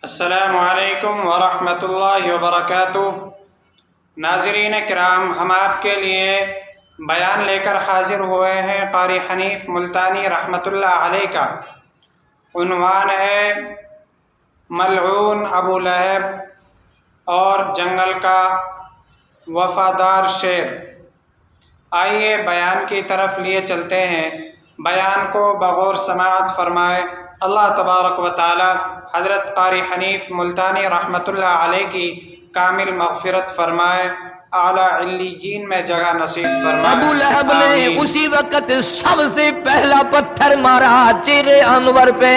السلام علیکم ورحمۃ اللہ وبرکاتہ۔ ناظرین کرام، ہم آپ کے لیے بیان لے کر حاضر ہوئے ہیں قاری حنیف ملتانی رحمۃ اللہ علیہ کا۔ عنوان ہے ملعون ابو لہب اور جنگل کا وفادار شیر۔ آئیے بیان کی طرف لیے چلتے ہیں۔ بیان کو بغور سماعت فرمائے۔ اللہ تبارک و تعالی حضرت قاری حنیف ملتانی رحمۃ اللہ علیہ کی کامل مغفرت فرمائے، اعلیٰ علیین میں جگہ نصیب فرمائے۔ ابو لہب نے اسی وقت سب سے پہلا پتھر مارا چہرے انور پہ۔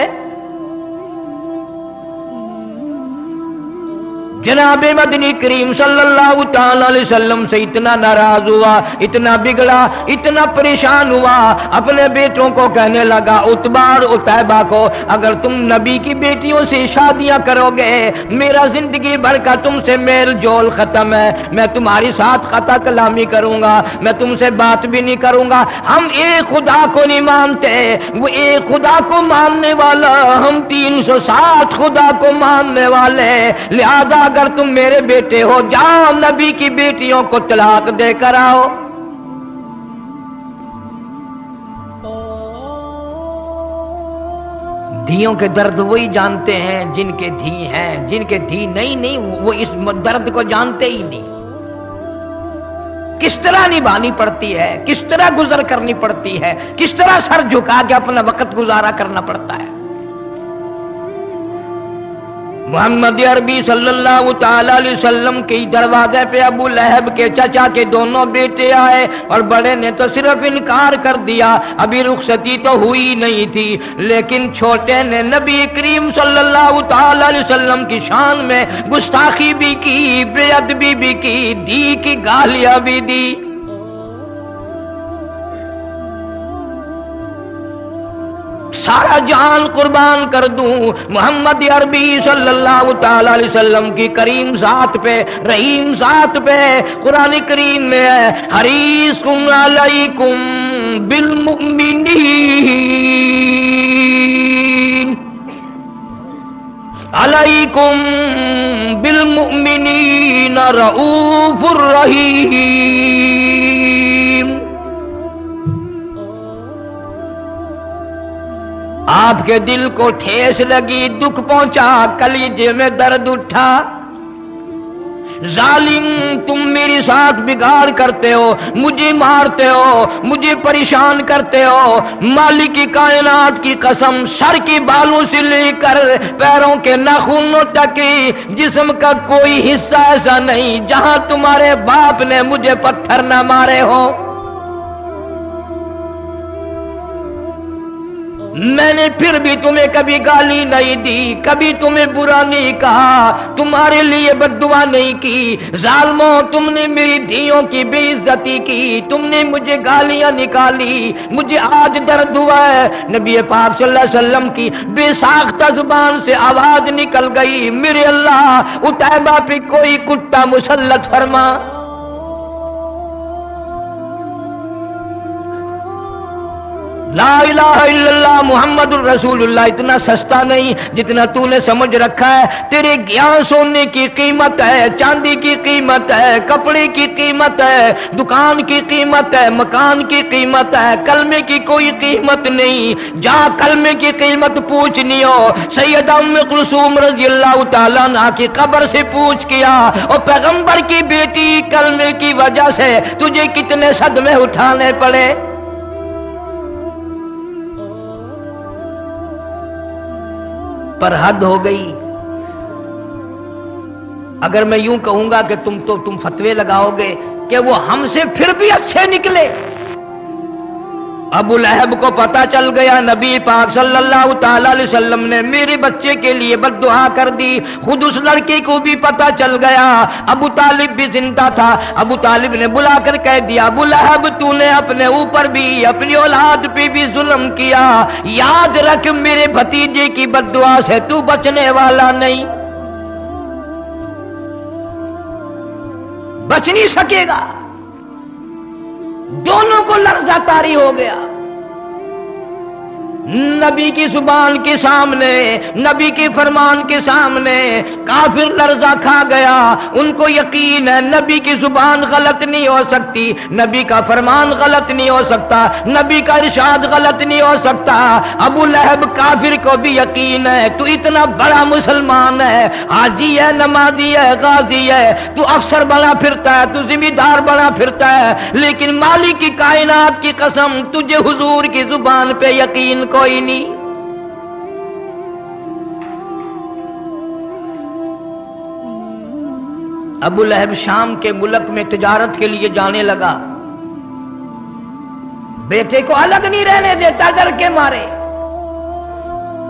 جناب مدنی کریم صلی اللہ تعالی علیہ وسلم سے اتنا ناراض ہوا، اتنا بگڑا، اتنا پریشان ہوا، اپنے بیٹوں کو کہنے لگا، عتبہ اور عتیبہ کو، اگر تم نبی کی بیٹیوں سے شادیاں کرو گے میرا زندگی بھر کا تم سے میل جول ختم ہے، میں تمہاری ساتھ خطا کلامی کروں گا، میں تم سے بات بھی نہیں کروں گا۔ ہم ایک خدا کو نہیں مانتے، وہ ایک خدا کو ماننے والا، ہم 360 خدا کو ماننے والے، لہذا اگر تم میرے بیٹے ہو جاؤ نبی کی بیٹیوں کو طلاق دے کر آؤ۔ دھیوں کے درد وہی جانتے ہیں جن کے دھی ہیں، جن کے دھی نہیں وہ اس درد کو جانتے ہی نہیں۔ کس طرح نبھانی پڑتی ہے، کس طرح گزر کرنی پڑتی ہے، کس طرح سر جھکا کے اپنا وقت گزارا کرنا پڑتا ہے۔ محمد عربی صلی اللہ تعالی علیہ وسلم کے دروازے پہ ابو لہب کے چچا کے دونوں بیٹے آئے، اور بڑے نے تو صرف انکار کر دیا، ابھی رخصتی تو ہوئی نہیں تھی، لیکن چھوٹے نے نبی کریم صلی اللہ تعالی علیہ وسلم کی شان میں گستاخی بھی کی، بے ادبی بھی کی، دی کی گالیاں بھی دی۔ سارا جان قربان کر دوں محمد عربی صلی اللہ تعالی علیہ وسلم کی کریم ذات پہ، رحیم ذات پہ۔ قرآن کریم میں ہے، حریص علیکم بالمؤمنین علیکم بالمؤمنین رؤوف الرحیم۔ آپ کے دل کو ٹھیس لگی، دکھ پہنچا، کلیجے میں درد اٹھا۔ ظالم، تم میرے ساتھ بگاڑ کرتے ہو، مجھے مارتے ہو، مجھے پریشان کرتے ہو۔ مالک کی کائنات کی قسم، سر کی بالوں سے لے کر پیروں کے ناخنوں تک جسم کا کوئی حصہ ایسا نہیں جہاں تمہارے باپ نے مجھے پتھر نہ مارے ہو۔ میں نے پھر بھی تمہیں کبھی گالی نہیں دی، کبھی تمہیں برا نہیں کہا، تمہارے لیے بد دعا نہیں کی۔ ظالموں، تم نے میری دھیوں کی بے عزتی کی، تم نے مجھے گالیاں نکالی، مجھے آج درد ہوا ہے۔ نبی پاک صلی اللہ علیہ وسلم کی بے ساختہ زبان سے آواز نکل گئی، میرے اللہ، عتیبہ پہ کوئی کتا مسلط فرما۔ لا الہ الا اللہ محمد الرسول اللہ اتنا سستا نہیں جتنا تو نے سمجھ رکھا ہے۔ تیرے گیان سونے کی قیمت ہے، چاندی کی قیمت ہے، کپڑے کی قیمت ہے، دکان کی قیمت ہے، مکان کی قیمت ہے، کلمے کی کوئی قیمت نہیں۔ جا کلمے کی قیمت پوچھنی ہو سیدہ ام کلثوم رضی اللہ تعالیٰ عنہا کی قبر سے پوچھ کیا، اور پیغمبر کی بیٹی کلمے کی وجہ سے تجھے کتنے صدمے اٹھانے پڑے۔ پر حد ہو گئی۔ اگر میں یوں کہوں گا کہ تم فتوے لگاؤ گے کہ وہ ہم سے پھر بھی اچھے نکلے۔ ابو لہب کو پتا چل گیا نبی پاک صلی اللہ تعالی علیہ وسلم نے میرے بچے کے لیے بد دعا کر دی، خود اس لڑکے کو بھی پتا چل گیا۔ ابو طالب بھی زندہ تھا، ابو طالب نے بلا کر کہہ دیا، ابو لہب تو نے اپنے اوپر بھی اپنی اولاد پہ بھی ظلم کیا، یاد رکھ میرے بھتیجے کی بد دعا سے تو بچنے والا نہیں، بچ نہیں سکے گا۔ دونوں کو لرزہ طاری ہو گیا۔ نبی کی زبان کے سامنے، نبی کے فرمان کے سامنے کافر لرزہ کھا گیا۔ ان کو یقین ہے نبی کی زبان غلط نہیں ہو سکتی، نبی کا فرمان غلط نہیں ہو سکتا، نبی کا ارشاد غلط نہیں ہو سکتا۔ ابو لہب کافر کو بھی یقین ہے تو اتنا بڑا مسلمان ہے، حاجی ہے، نمازی ہے، غازی ہے، تو افسر بنا پھرتا ہے، تو ذمہ دار بنا پھرتا ہے، لیکن مالک کی کائنات کی قسم تجھے حضور کی زبان پہ یقین کوئی نہیں۔ ابو لہب شام کے ملک میں تجارت کے لیے جانے لگا، بیٹے کو الگ نہیں رہنے دیتا ڈر کے مارے،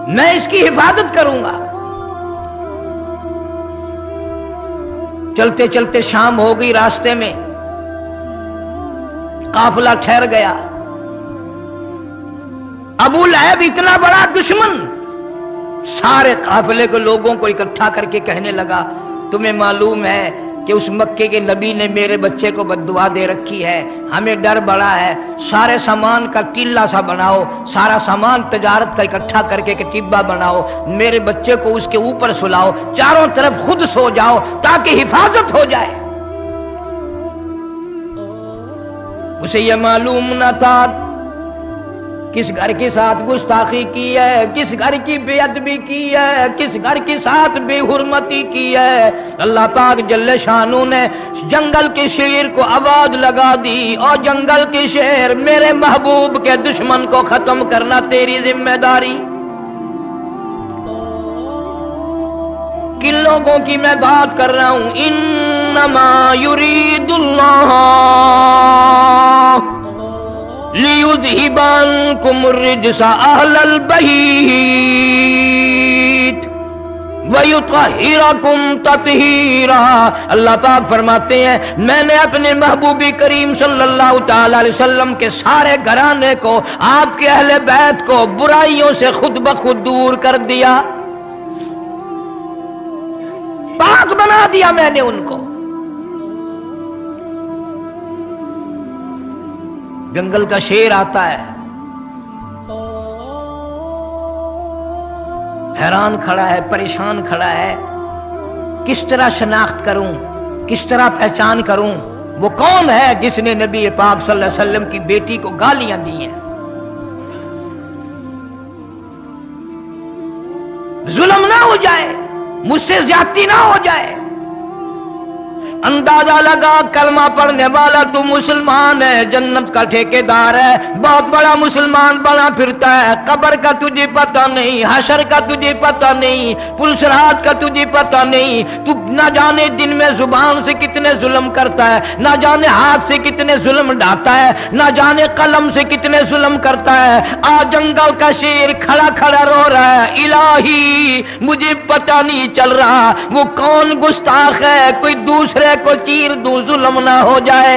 میں اس کی حفاظت کروں گا۔ چلتے چلتے شام ہو گئی، راستے میں قافلہ ٹھہر گیا۔ ابو لہب اتنا بڑا دشمن سارے قافلے کے لوگوں کو اکٹھا کر کے کہنے لگا، تمہیں معلوم ہے کہ اس مکے کے نبی نے میرے بچے کو بددعا دے رکھی ہے، ہمیں ڈر بڑا ہے، سارے سامان کا ٹیلا سا بناؤ، سارا سامان تجارت کا اکٹھا کر کے ٹبا بناؤ، میرے بچے کو اس کے اوپر سلاؤ، چاروں طرف خود سو جاؤ تاکہ حفاظت ہو جائے۔ اسے یہ معلوم نہ تھا کس گھر کے ساتھ گستاخی کی ہے، کس گھر کی بے ادبی کی ہے، کس گھر کے ساتھ بے حرمتی کی ہے۔ اللہ پاک جل شانو نے جنگل کے شیر کو آواز لگا دی، اور جنگل کے شیر میرے محبوب کے دشمن کو ختم کرنا تیری ذمہ داری۔ کن لوگوں کی میں بات کر رہا ہوں؟ انما یرید اللہ لِيُذْهِبَ عَنكُمُ الرِّجْسَ أَهْلَ الْبَيْتِ وَيُطَهِّرَكُمْ تَطْهِيرًا۔ اللہ پاک فرماتے ہیں میں نے اپنے محبوب کریم صلی اللہ تعالی علیہ وسلم کے سارے گھرانے کو، آپ کے اہل بیت کو برائیوں سے خود بخود دور کر دیا، پاک بنا دیا میں نے ان کو۔ جنگل کا شیر آتا ہے، حیران کھڑا ہے، پریشان کھڑا ہے، کس طرح شناخت کروں، کس طرح پہچان کروں وہ کون ہے جس نے نبی پاک صلی اللہ علیہ وسلم کی بیٹی کو گالیاں دی ہیں، ظلم نہ ہو جائے، مجھ سے زیادتی نہ ہو جائے۔ اندازہ لگا کلمہ پڑھنے والا تو مسلمان ہے، جنت کا ٹھیکیدار ہے، بہت بڑا مسلمان بنا پھرتا ہے، قبر کا تجھے پتہ نہیں، حشر کا تجھے پتہ نہیں، پلسرات کا تجھے پتہ نہیں، تو نہ جانے دن میں زبان سے کتنے ظلم کرتا ہے، نہ جانے ہاتھ سے کتنے ظلم ڈھاتا ہے، نہ جانے قلم سے کتنے ظلم کرتا ہے۔ آج جنگل کا شیر کھڑا کھڑا رو رہا ہے، الہی مجھے پتہ نہیں چل رہا وہ کون گستاخ ہے، کوئی دوسرے کو چیر دوں ظلم نہ ہو جائے۔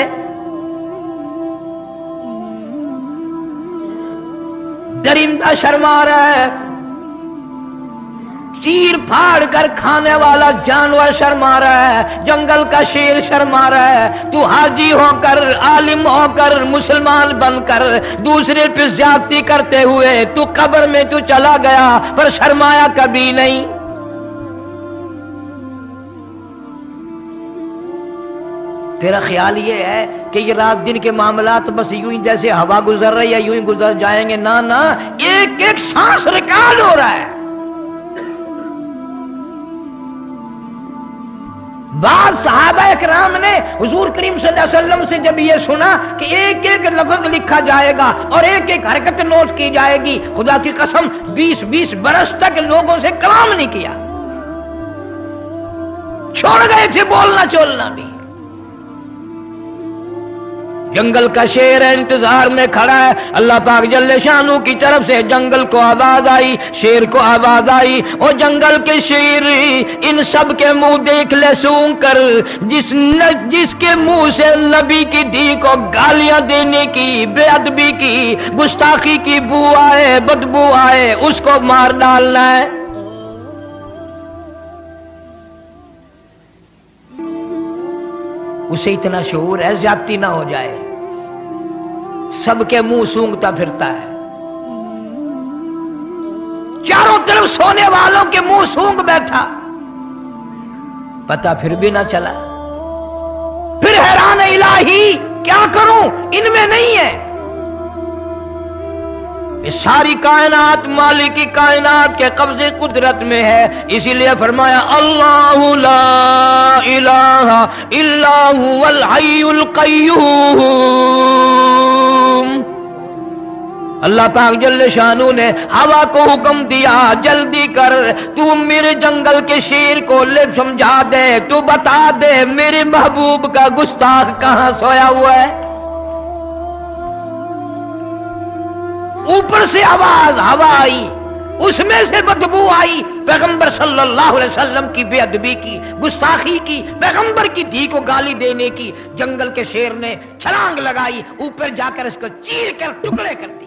درندہ شرما رہا ہے، چیر پھاڑ کر کھانے والا جانور شرما رہا ہے، جنگل کا شیر شرما رہا ہے، تو حاجی ہو کر، عالم ہو کر، مسلمان بن کر دوسرے پہ زیادتی کرتے ہوئے تو قبر میں تو چلا گیا پر شرمایا کبھی نہیں۔ تیرا خیال یہ ہے کہ یہ رات دن کے معاملات بس یوں ہی جیسے ہوا گزر رہی ہے یوں ہی گزر جائیں گے؟ نہ نہ، ایک ایک سانس ریکارڈ ہو رہا ہے۔ بعض صحابہ اکرام نے حضور کریم صلی اللہ علیہ وسلم سے جب یہ سنا کہ ایک ایک لفظ لکھا جائے گا اور ایک ایک حرکت نوٹ کی جائے گی، خدا کی قسم 20 برس تک لوگوں سے کلام نہیں کیا، چھوڑ گئے تھے بولنا چولنا بھی۔ جنگل کا شیر انتظار میں کھڑا ہے، اللہ پاک جل شانو کی طرف سے جنگل کو آواز آئی، شیر کو آواز آئی، اور جنگل کے شیر ان سب کے منہ دیکھ لے سونگ کر، جس کے منہ سے نبی کی دھی کو گالیاں دینے کی، بے ادبی کی، گستاخی کی بو آئے، بدبو آئے، اس کو مار ڈالنا ہے۔ اسے اتنا شعور ہے زیادتی نہ ہو جائے، سب کے منہ سونگتا پھرتا ہے، طرف سونے والوں کے منہ سونگ بیٹھا، پتہ پھر بھی نہ چلا۔ پھر حیران الہی کیا کروں، ان میں نہیں ہے۔ یہ ساری کائنات مالک کی کائنات کے قبضے قدرت میں ہے، اسی لیے فرمایا اللہ لا الہ الا هو الحی القیوم۔ اللہ پاک جل شانو نے ہوا کو حکم دیا جلدی کر، تو میرے جنگل کے شیر کو لے سمجھا دے، تو بتا دے میرے محبوب کا گستاخ کہاں سویا ہوا ہے۔ اوپر سے آواز ہوا آئی، اس میں سے بدبو آئی، پیغمبر صلی اللہ علیہ وسلم کی بے ادبی کی، گستاخی کی، پیغمبر کی دھی کو گالی دینے کی۔ جنگل کے شیر نے چھلانگ لگائی، اوپر جا کر اس کو چیر کر ٹکڑے کر دیے۔